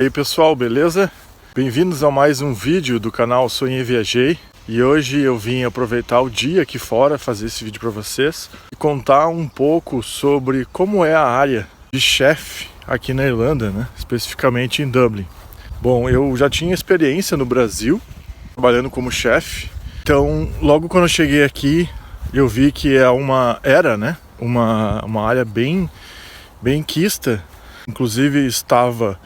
E aí pessoal, beleza? Bem-vindos a mais um vídeo do canal Sonhei e Viajei. E hoje eu vim aproveitar o dia aqui fora, fazer esse vídeo para vocês e contar um pouco sobre como é a área de chefe aqui na Irlanda, né? Especificamente em Dublin. Bom, eu já tinha experiência no Brasil, trabalhando como chefe. Então, logo quando eu cheguei aqui, eu vi que era uma área bem quista. Inclusive estava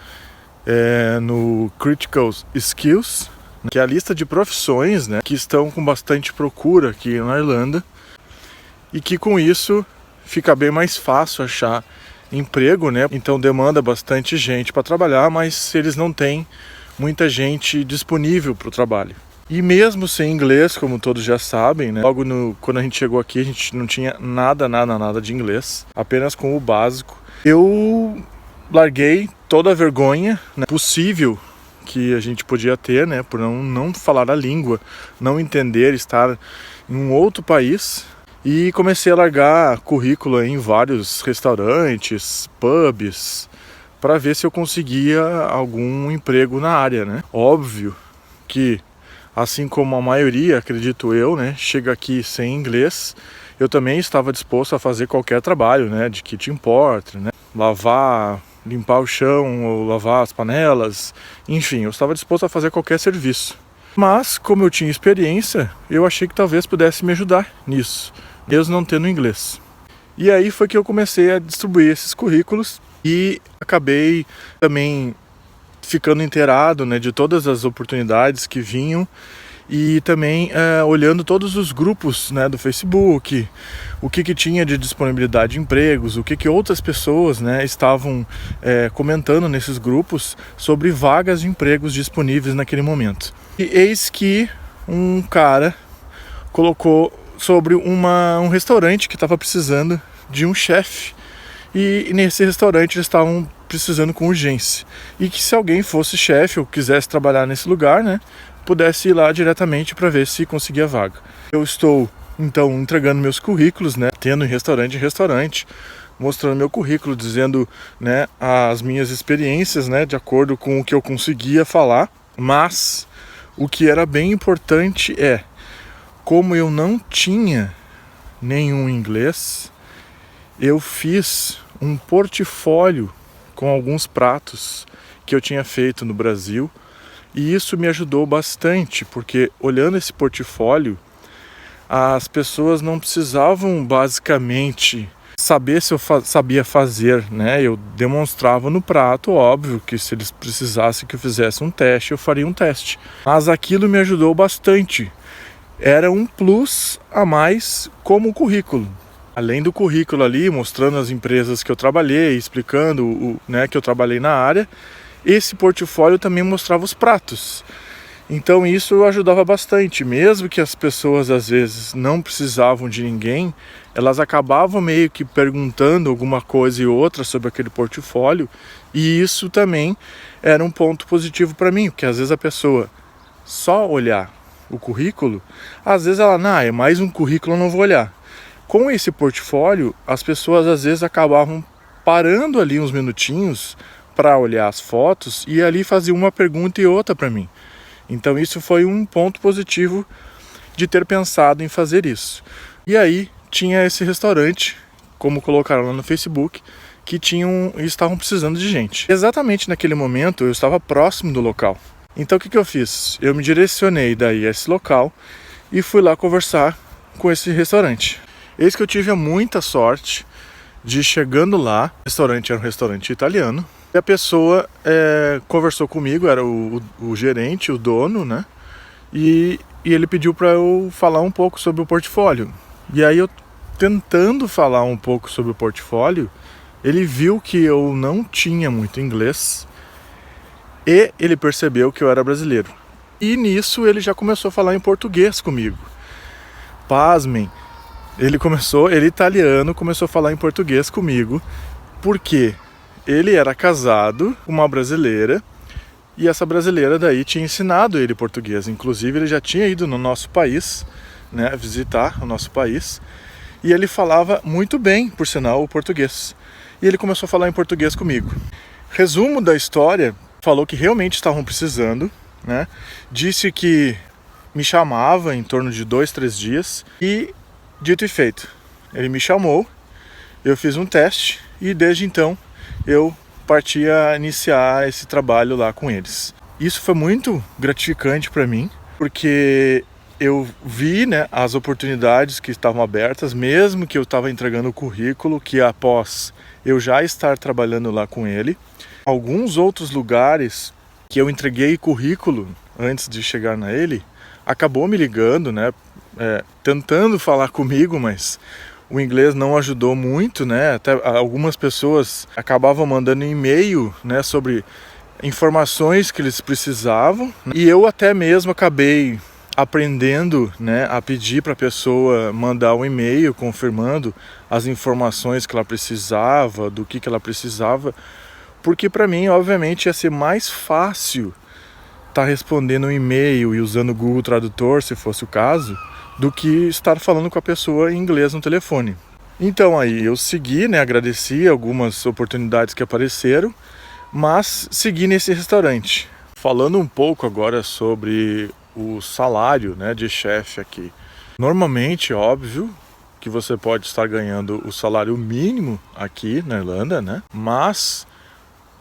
no Critical Skills, que é a lista de profissões, né, que estão com bastante procura aqui na Irlanda, e que com isso fica bem mais fácil achar emprego, né? Então demanda bastante gente para trabalhar, mas eles não têm muita gente disponível para o trabalho. E mesmo sem inglês, como todos já sabem, né, quando a gente chegou aqui, a gente não tinha nada de inglês, apenas com o básico. Eu larguei toda a vergonha, né, possível que a gente podia ter, né, por não falar a língua, não entender, estar em um outro país, e comecei a largar currículo em vários restaurantes, pubs, para ver se eu conseguia algum emprego na área, né. Óbvio que, assim como a maioria, acredito eu, né, chega aqui sem inglês, eu também estava disposto a fazer qualquer trabalho, né, de kitchen porter, né, limpar o chão ou lavar as panelas, enfim, eu estava disposto a fazer qualquer serviço. Mas, como eu tinha experiência, eu achei que talvez pudesse me ajudar nisso, mesmo não tendo inglês. E aí foi que eu comecei a distribuir esses currículos e acabei também ficando inteirado, né, de todas as oportunidades que vinham e também olhando todos os grupos, né, do Facebook, o que tinha de disponibilidade de empregos, o que outras pessoas, né, estavam comentando nesses grupos sobre vagas de empregos disponíveis naquele momento. E eis que um cara colocou sobre um restaurante que estava precisando de um chefe, e nesse restaurante eles estavam precisando com urgência, e que se alguém fosse chefe ou quisesse trabalhar nesse lugar, né, pudesse ir lá diretamente para ver se conseguia vaga. Eu estou então entregando meus currículos, né, tendo em restaurante, mostrando meu currículo, dizendo, né, as minhas experiências, né, de acordo com o que eu conseguia falar. Mas o que era bem importante como eu não tinha nenhum inglês, eu fiz um portfólio com alguns pratos que eu tinha feito no Brasil. E isso me ajudou bastante, porque olhando esse portfólio, as pessoas não precisavam basicamente saber se eu sabia fazer, né? Eu demonstrava no prato, óbvio, que se eles precisassem que eu fizesse um teste, eu faria um teste. Mas aquilo me ajudou bastante. Era um plus a mais como currículo. Além do currículo ali, mostrando as empresas que eu trabalhei, explicando né, que eu trabalhei na área, esse portfólio também mostrava os pratos. Então isso ajudava bastante, mesmo que as pessoas às vezes não precisavam de ninguém, elas acabavam meio que perguntando alguma coisa e outra sobre aquele portfólio, e isso também era um ponto positivo para mim, porque às vezes a pessoa só olhar o currículo, às vezes ela, é mais um currículo, eu não vou olhar. Com esse portfólio, as pessoas às vezes acabavam parando ali uns minutinhos para olhar as fotos e ali fazer uma pergunta e outra para mim. Então isso foi um ponto positivo de ter pensado em fazer isso. E aí tinha esse restaurante, como colocaram lá no Facebook, que estavam precisando de gente. Exatamente naquele momento eu estava próximo do local. Então o que eu fiz? Eu me direcionei daí a esse local e fui lá conversar com esse restaurante. Eis que eu tive muita sorte de, chegando lá, o restaurante era um restaurante italiano, e a pessoa conversou comigo, era o gerente, o dono, né? E ele pediu para eu falar um pouco sobre o portfólio. E aí eu, tentando falar um pouco sobre o portfólio, ele viu que eu não tinha muito inglês e ele percebeu que eu era brasileiro. E nisso ele já começou a falar em português comigo. Pasmem, ele italiano, começou a falar em português comigo, porque ele era casado com uma brasileira, e essa brasileira daí tinha ensinado ele português. Inclusive ele já tinha ido no nosso país, né, visitar o nosso país, e ele falava muito bem, por sinal, o português. E ele começou a falar em português comigo. Resumo da história falou que realmente estavam precisando, né? Disse que me chamava em torno de 2, 3 dias e dito e feito. Ele me chamou, eu fiz um teste e desde então eu parti a iniciar esse trabalho lá com eles. Isso foi muito gratificante para mim, porque eu vi, né, as oportunidades que estavam abertas, mesmo que eu estava entregando o currículo, que após eu já estar trabalhando lá com ele. Alguns outros lugares que eu entreguei currículo antes de chegar na ele, acabou me ligando, né, tentando falar comigo, mas o inglês não ajudou muito, né? Até algumas pessoas acabavam mandando e-mail, né, sobre informações que eles precisavam, e eu até mesmo acabei aprendendo, né, a pedir para a pessoa mandar um e-mail confirmando as informações que ela precisava, do que ela precisava, porque para mim, obviamente, ia ser mais fácil estar respondendo um e-mail e usando o Google Tradutor, se fosse o caso, do que estar falando com a pessoa em inglês no telefone. Então aí eu segui, né, agradeci algumas oportunidades que apareceram, mas segui nesse restaurante. Falando um pouco agora sobre o salário, né, de chefe aqui. Normalmente, óbvio, que você pode estar ganhando o salário mínimo aqui na Irlanda, né? Mas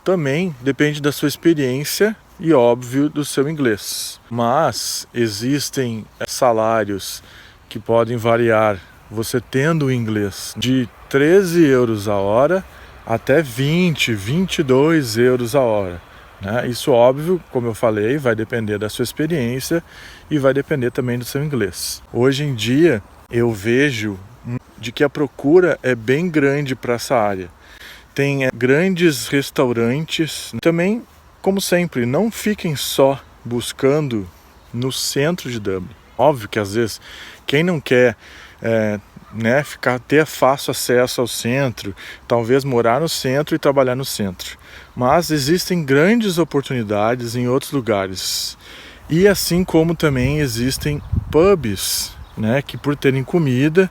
também depende da sua experiência e, óbvio, do seu inglês. Mas existem salários que podem variar, você tendo o inglês, de 13 euros a hora até 20, 22 euros a hora. Isso, óbvio, como eu falei, vai depender da sua experiência e vai depender também do seu inglês. Hoje em dia, eu vejo de que a procura é bem grande para essa área. Tem grandes restaurantes. Também, como sempre, não fiquem só buscando no centro de Dublin. Óbvio que às vezes quem não quer ter fácil acesso ao centro, talvez morar no centro e trabalhar no centro. Mas existem grandes oportunidades em outros lugares. E assim como também existem pubs, né, que por terem comida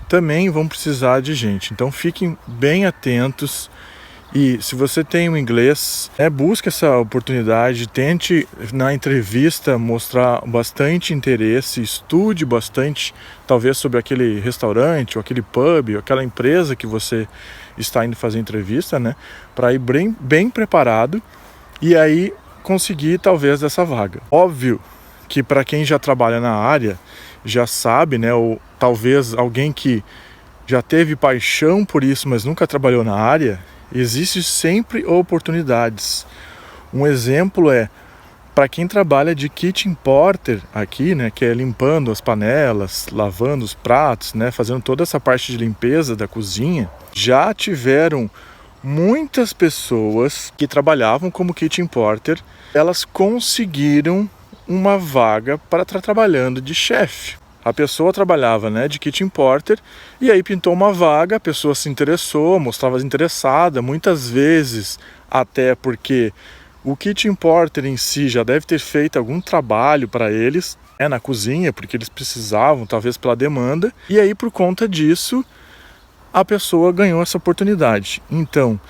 também vão precisar de gente. Então fiquem bem atentos. E se você tem o inglês, busque essa oportunidade, tente na entrevista mostrar bastante interesse, estude bastante, talvez sobre aquele restaurante, ou aquele pub, ou aquela empresa que você está indo fazer entrevista, né? Para ir bem preparado e aí conseguir talvez essa vaga. Óbvio que para quem já trabalha na área, já sabe, né? Ou talvez alguém que já teve paixão por isso, mas nunca trabalhou na área, existe sempre oportunidades. Um exemplo é para quem trabalha de kitchen porter aqui, né, que é limpando as panelas, lavando os pratos, né, fazendo toda essa parte de limpeza da cozinha. Já tiveram muitas pessoas que trabalhavam como kitchen porter, elas conseguiram uma vaga para estar trabalhando de chefe. A pessoa trabalhava, né, de kitchen porter e aí pintou uma vaga, a pessoa se interessou, mostrava interessada, muitas vezes até porque o kitchen porter em si já deve ter feito algum trabalho para eles, na cozinha, porque eles precisavam, talvez pela demanda, e aí por conta disso a pessoa ganhou essa oportunidade. Então,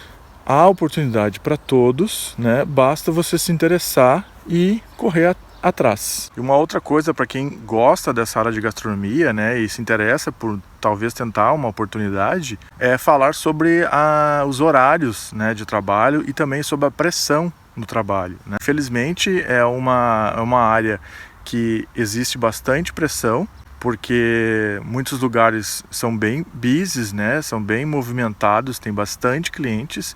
há oportunidade para todos, né? Basta você se interessar e correr atrás. E uma outra coisa para quem gosta dessa área de gastronomia, né, e se interessa por talvez tentar uma oportunidade, é falar sobre os horários, né, de trabalho e também sobre a pressão no trabalho, né? Infelizmente é uma área que existe bastante pressão, porque muitos lugares são bem busy, né, são bem movimentados, tem bastante clientes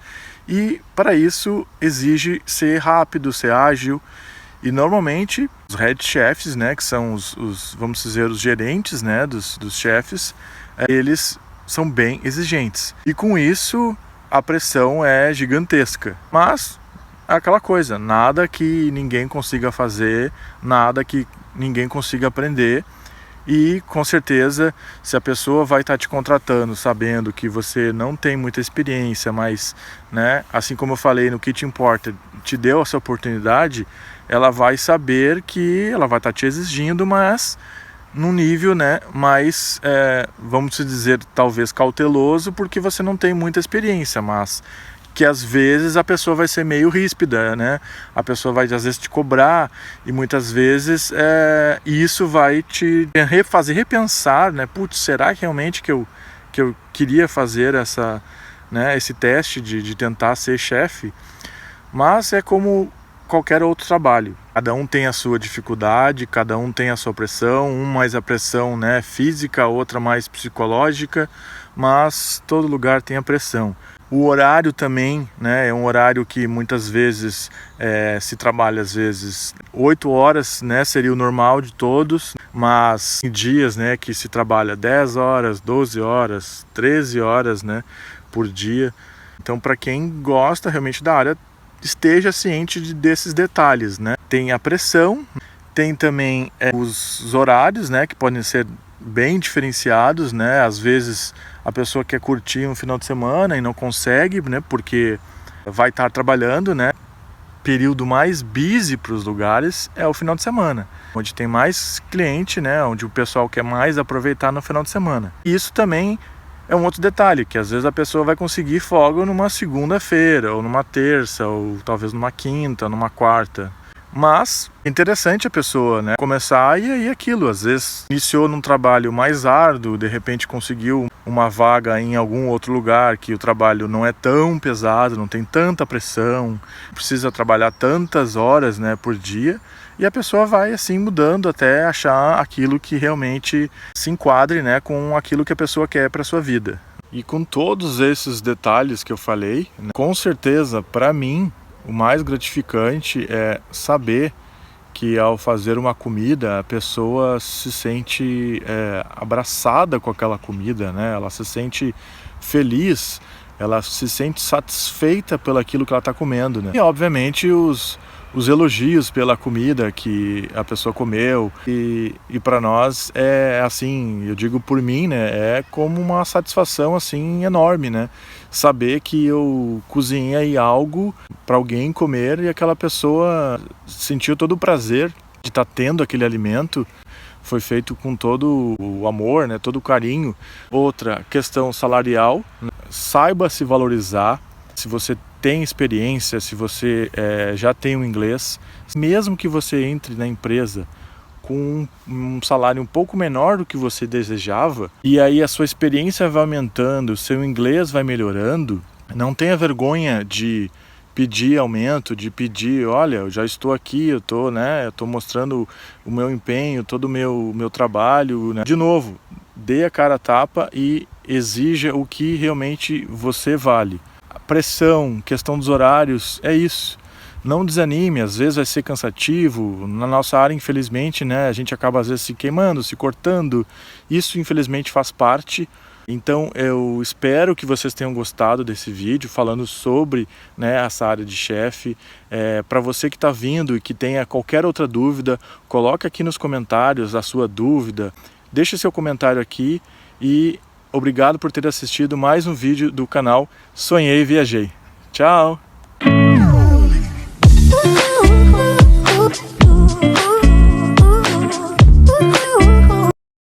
e para isso exige ser rápido, ser ágil. E normalmente os head chefs, né, que são os vamos dizer, os gerentes, né, dos chefes, eles são bem exigentes. E com isso a pressão é gigantesca. Mas é aquela coisa, nada que ninguém consiga fazer, nada que ninguém consiga aprender. E com certeza, se a pessoa vai estar te contratando sabendo que você não tem muita experiência, mas, né, assim como eu falei no Kitchen Porter, te deu essa oportunidade, ela vai saber que ela vai estar te exigindo, mas num nível, né, mais, vamos dizer, talvez cauteloso, porque você não tem muita experiência, mas que às vezes a pessoa vai ser meio ríspida, né? A pessoa vai às vezes te cobrar e muitas vezes isso vai te fazer repensar, né? Putz, será que realmente que eu queria fazer esse teste de tentar ser chefe? Mas é como qualquer outro trabalho. Cada um tem a sua dificuldade, cada um tem a sua pressão, um mais a pressão, né, física, outra mais psicológica, mas todo lugar tem a pressão. O horário também, né, é um horário que muitas vezes se trabalha às vezes 8 horas, né, seria o normal de todos, mas em dias, né, que se trabalha 10 horas, 12 horas, 13 horas, né, por dia. Então, para quem gosta realmente da área, esteja ciente desses detalhes, né? Tem a pressão, tem também os horários, né, que podem ser bem diferenciados, né? Às vezes a pessoa quer curtir um final de semana e não consegue, né, porque vai estar trabalhando, né? Período mais busy para os lugares é o final de semana, onde tem mais cliente, né, onde o pessoal quer mais aproveitar no final de semana. E isso também é um outro detalhe, que às vezes a pessoa vai conseguir folga numa segunda-feira, ou numa terça, ou talvez numa quinta, numa quarta. Mas é interessante a pessoa, né, começar e aí aquilo. Às vezes iniciou num trabalho mais árduo, de repente conseguiu uma vaga em algum outro lugar que o trabalho não é tão pesado, não tem tanta pressão, precisa trabalhar tantas horas, né, por dia. E a pessoa vai assim mudando até achar aquilo que realmente se enquadre, né, com aquilo que a pessoa quer para a sua vida. E com todos esses detalhes que eu falei, né, com certeza, para mim, o mais gratificante é saber que ao fazer uma comida, a pessoa se sente abraçada com aquela comida, né? Ela se sente feliz, ela se sente satisfeita pelo aquilo que ela está comendo, né? E obviamente os elogios pela comida que a pessoa comeu e para nós é assim, eu digo por mim, né, é como uma satisfação assim enorme, né, saber que eu cozinhei algo para alguém comer e aquela pessoa sentiu todo o prazer de estar tendo aquele alimento, foi feito com todo o amor, né, todo o carinho. Outra questão salarial, né, saiba se valorizar. Se você tem experiência, se você já tem o inglês, mesmo que você entre na empresa com um salário um pouco menor do que você desejava, e aí a sua experiência vai aumentando, o seu inglês vai melhorando, não tenha vergonha de pedir aumento, de pedir, olha, eu já estou aqui, eu estou mostrando o meu empenho, todo o meu trabalho, né? De novo, dê a cara a tapa e exija o que realmente você vale. Pressão, questão dos horários, é isso. Não desanime, às vezes vai ser cansativo. Na nossa área, infelizmente, né, a gente acaba às vezes se queimando, se cortando. Isso, infelizmente, faz parte. Então, eu espero que vocês tenham gostado desse vídeo falando sobre, né, essa área de chefe. Para você que está vindo e que tenha qualquer outra dúvida, coloque aqui nos comentários a sua dúvida. Deixe seu comentário aqui e obrigado por ter assistido mais um vídeo do canal Sonhei e Viajei. Tchau!